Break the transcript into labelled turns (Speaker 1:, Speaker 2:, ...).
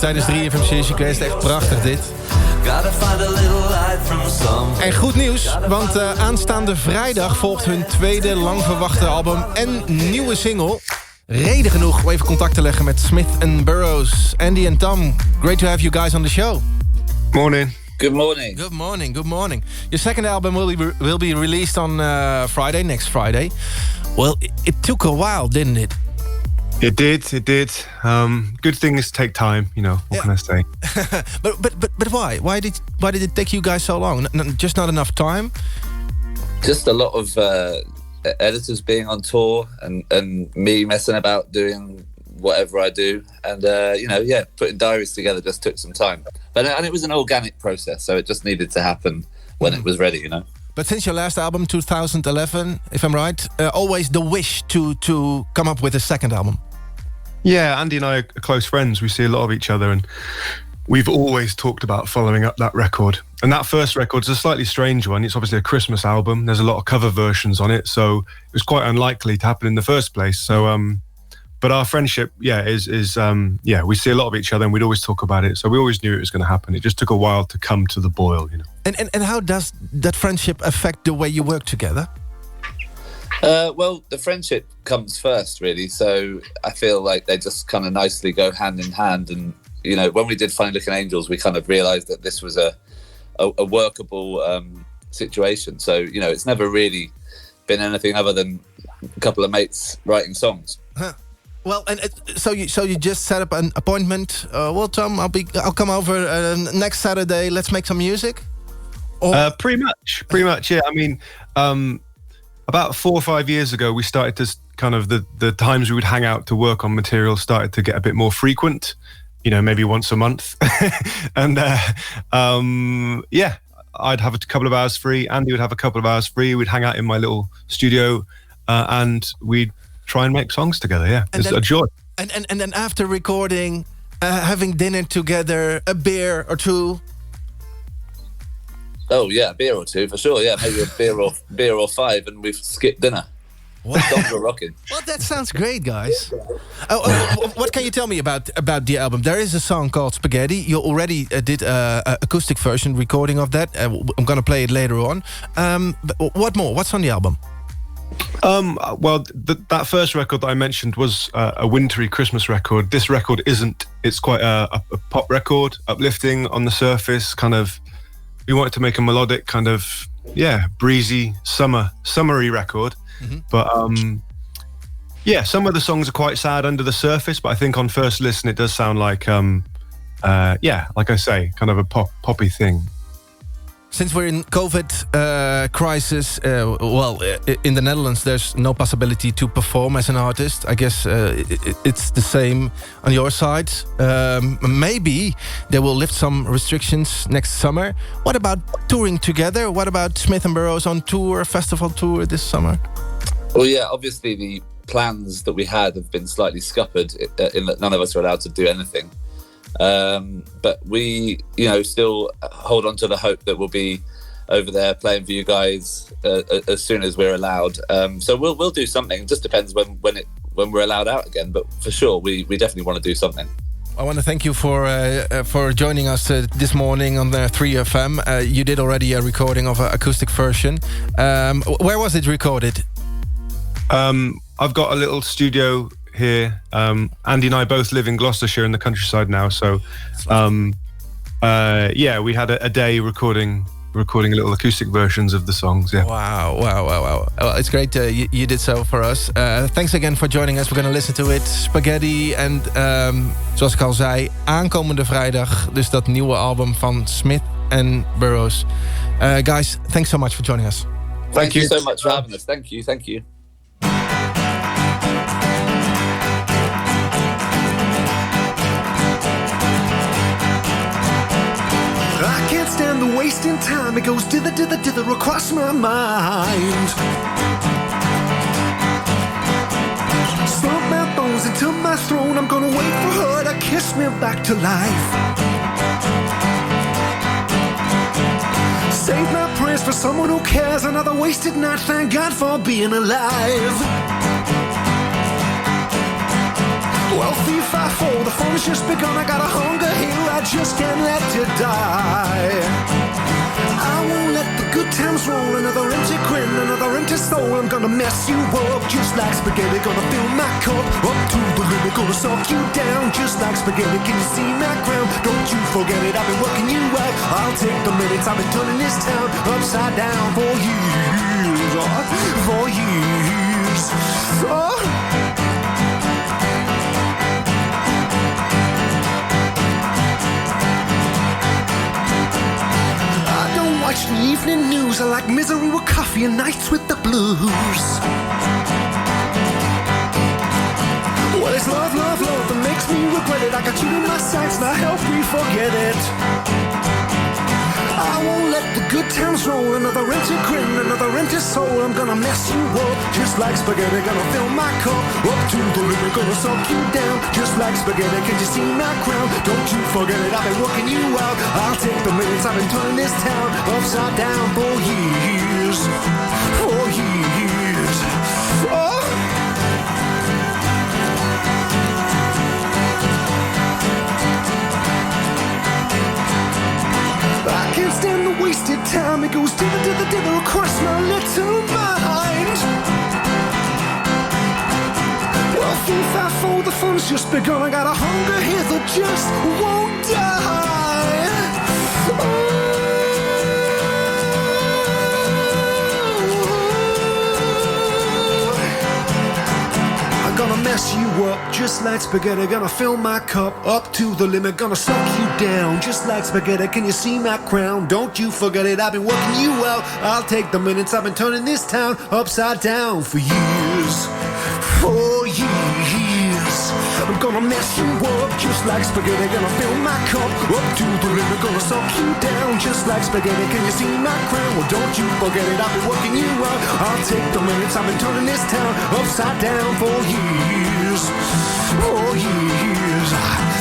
Speaker 1: tijdens 3FM Sessie Quest. Echt prachtig dit. En goed nieuws, want aanstaande vrijdag volgt hun tweede lang verwachte album en nieuwe single. Reden genoeg om even contact te leggen met Smith and Burrows. Andy en Tom, great to have you guys on the show.
Speaker 2: Morning.
Speaker 3: Good morning.
Speaker 1: Good morning, good morning. Your second album will be released on Friday, next Friday. Well, it took a while, didn't it?
Speaker 2: It did. Good things take time, what can I say?
Speaker 1: but why? Why did it take you guys so long? Just not enough time?
Speaker 3: Just a lot of editors being on tour and me messing about doing whatever I do. And, putting diaries together just took some time. And it was an organic process, so it just needed to happen when it was ready,
Speaker 1: But since your last album, 2011, if I'm right, always the wish to come up with a second album.
Speaker 2: Yeah, Andy and I are close friends. We see a lot of each other, and we've always talked about following up that record. And that first record's a slightly strange one. It's obviously a Christmas album. There's a lot of cover versions on it, so it was quite unlikely to happen in the first place. So, but our friendship, is we see a lot of each other, and we'd always talk about it. So we always knew it was going to happen. It just took a while to come to the boil,
Speaker 1: And how does that friendship affect the way you work together?
Speaker 3: Well, the friendship comes first, really. So I feel like they just kind of nicely go hand in hand. And, when we did Funny Looking Angels, we kind of realised that this was a workable situation. So, it's never really been anything other than a couple of mates writing songs.
Speaker 1: Huh. Well, and so you just set up an appointment. Well, Tom, I'll come over next Saturday. Let's make some music. Or?
Speaker 2: Pretty much. Yeah. I mean, about 4 or 5 years ago, we started to kind of the times we would hang out to work on material started to get a bit more frequent. Maybe once a month, and I'd have a couple of hours free. Andy would have a couple of hours free. We'd hang out in my little studio, and we'd try and make songs together. Yeah, it's a joy.
Speaker 1: And then after recording, having dinner together, a beer or two.
Speaker 3: Oh yeah, a beer or two for sure. Yeah, maybe a beer or 5, and we've skipped dinner. What songs are rocking?
Speaker 1: Well, that sounds great, guys. What can you tell me about the album? There is a song called Spaghetti. You already did an acoustic version recording of that. I'm gonna play it later on. But what more? What's on the album?
Speaker 2: Well, that first record that I mentioned was a wintry Christmas record. This record isn't. It's quite a pop record, uplifting on the surface, kind of. We wanted to make a melodic kind of, breezy, summery record. Mm-hmm. But, some of the songs are quite sad under the surface, but I think on first listen it does sound like, like I say, kind of a poppy thing.
Speaker 1: Since we're in COVID crisis, in the Netherlands, there's no possibility to perform as an artist. I guess it's the same on your side. Maybe they will lift some restrictions next summer. What about touring together? What about Smith and Burrows on tour, festival tour this summer?
Speaker 3: Well, yeah, obviously the plans that we had have been slightly scuppered in that none of us are allowed to do anything. But we, still hold on to the hope that we'll be over there playing for you guys as soon as we're allowed. So we'll do something. It just depends when we're allowed out again. But for sure, we definitely want to do something.
Speaker 1: I want to thank you for joining us this morning on the 3FM. You did already a recording of an acoustic version. Where was it recorded?
Speaker 2: I've got a little studio here. Andy and I both live in Gloucestershire in the countryside now, so we had a day recording little acoustic versions of the songs. Yeah.
Speaker 1: Wow. Well, it's great you did so for us. Thanks again for joining us. We're going to listen to it, Spaghetti. En zoals ik al zei, aankomende vrijdag dus dat nieuwe album van Smith and Burrows. Guys, thanks so much for joining us.
Speaker 3: Thank you so much for having us. Thank you.
Speaker 4: I can't stand the wasting time. It goes dither across my mind. Slump my bones into my throne. I'm gonna wait for her to kiss me back to life. Save my prayers for someone who cares. Another wasted night. Thank God for being alive. Well, 3, 5, 4, the fun's just begun. I got a hunger here, I just can't let it die. I won't let the good times roll. Another empty grin, another empty soul. I'm gonna mess you up just like spaghetti. Gonna fill my cup up to the limit. Gonna suck you down just like spaghetti. Can you see my crown? Don't you forget it, I've been working you out. I'll take the minutes, I've been turning this town upside down for years. For years. Watch the evening news. I like misery with coffee and nights with the blues. Well, it's love, love, love that makes me regret it. I got you in my sights, now help me forget it. I won't let the good times roll. Another empty grin, another empty soul. I'm gonna mess you up just like spaghetti. Gonna fill my cup up to the limit. Gonna suck you down just like spaghetti. Can you see my crown? Don't you forget it, I've been working you out. I'll take the minutes, I've been turning this town upside down for years. For years. Oh. I can't stand the wasted time. It goes dither across my little mind. Well, 3, 5, 4, the fun's just begun. I got a hunger here that just won't die. I'm gonna mess you up just like spaghetti. Gonna fill my cup up to the limit. Gonna suck you down just like spaghetti. Can you see my crown? Don't you forget it, I've been working you out. I'll take the minutes, I've been turning this town upside down for years. For years. I'm gonna mess you up just like spaghetti. Gonna fill my cup up to the limit. Gonna suck you down just like spaghetti. Can you see my crown? Well, don't you forget it, I've been working you out. I'll take the minutes, I've been turning this town upside down for years. For years.